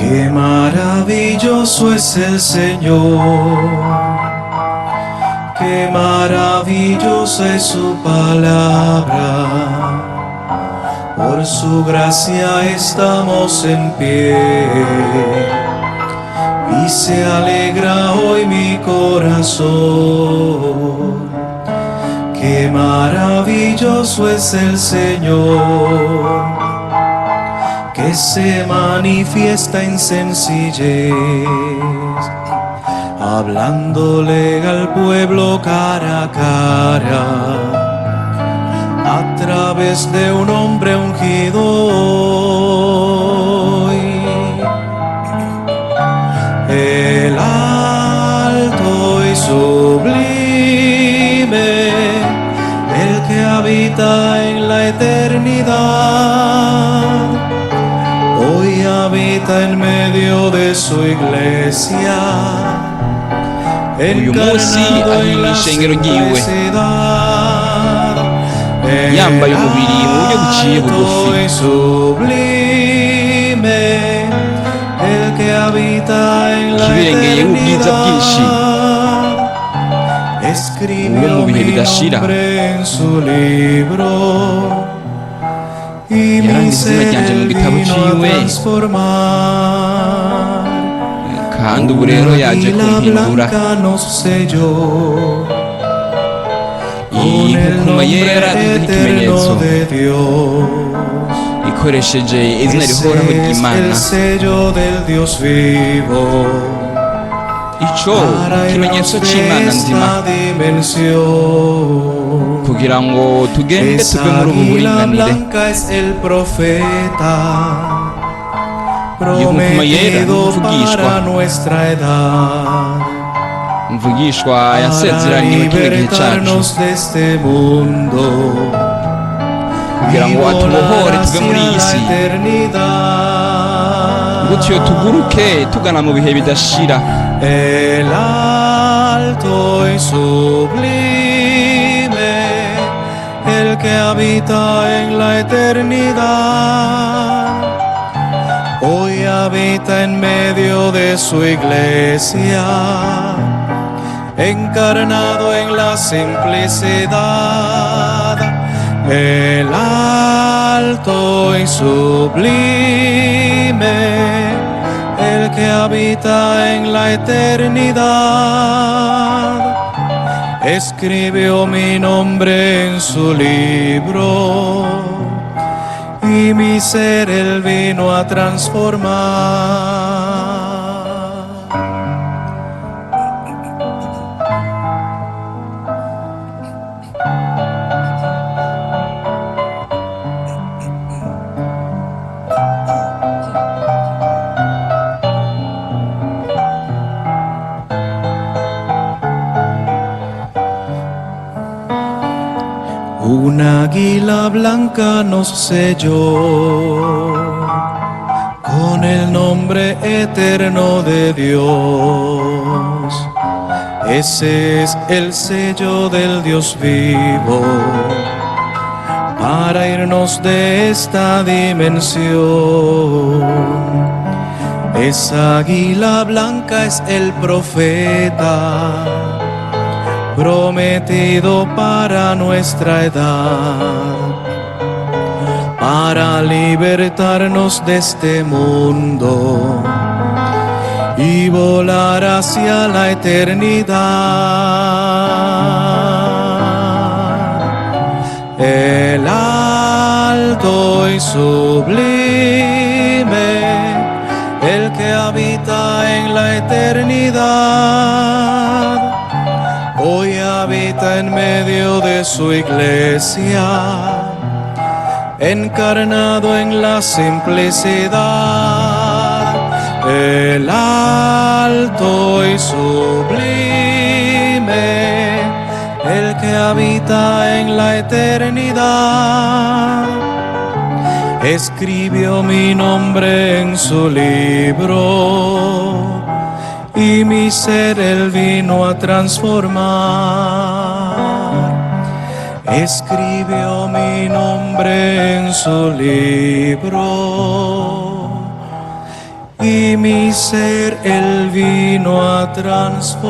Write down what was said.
Qué maravilloso es el Señor, qué maravillosa es su palabra. Por su gracia estamos en pie y se alegra hoy mi corazón. Qué maravilloso es el Señor, que se manifiesta en sencillez, hablándole al pueblo cara a cara, a través de un hombre ungido hoy. El alto y sublime, el que habita en la eternidad, hoy habita en medio de su iglesia, encarnado en la simplicidad. Yambaye umubiri mu buryo buciye bugufi, y sublime, el que habita en la kibirengeye ubwiza bwinshi, eternidad, escribió mi nombre en su libro y mi ser vino a transformar. kandi ubu rero yaje kumpindura. Nos selló Iyi nkuma yera nk'ikimenyetso ikoresheje izina rihoraho ry'Imana. Ico ikimenyetso c'Imana nzima, kugira ngo tugende tuve muri ubu buringanire. Iyo nkuma yera mvugishwa yasezeraniwe kino gihe cacu, kugira ngo atubohore tuve muri iyi si, gutyo tuguruke tugana mu bihe bidashira. El alto y sublime, el que habita en la eternidad, hoy habita en medio de su iglesia, encarnado en la simplicidad. El alto y sublime, el que habita en la eternidad, escribió mi nombre en su libro y mi ser él vino a transformar. Un águila blanca nos selló con el nombre eterno de Dios. Ese es el sello del Dios vivo para irnos de esta dimensión. Esa águila blanca es el profeta prometido para nuestra edad, para libertarnos de este mundo y volar hacia la eternidad. El alto y sublime, el que habita en la eternidad, hoy habita en medio de su iglesia, encarnado en la simplicidad. El alto y sublime, el que habita en la eternidad, escribió mi nombre en su libro y mi ser él vino a transformar. Escribió mi nombre en su libro y mi ser Él vino a transformar.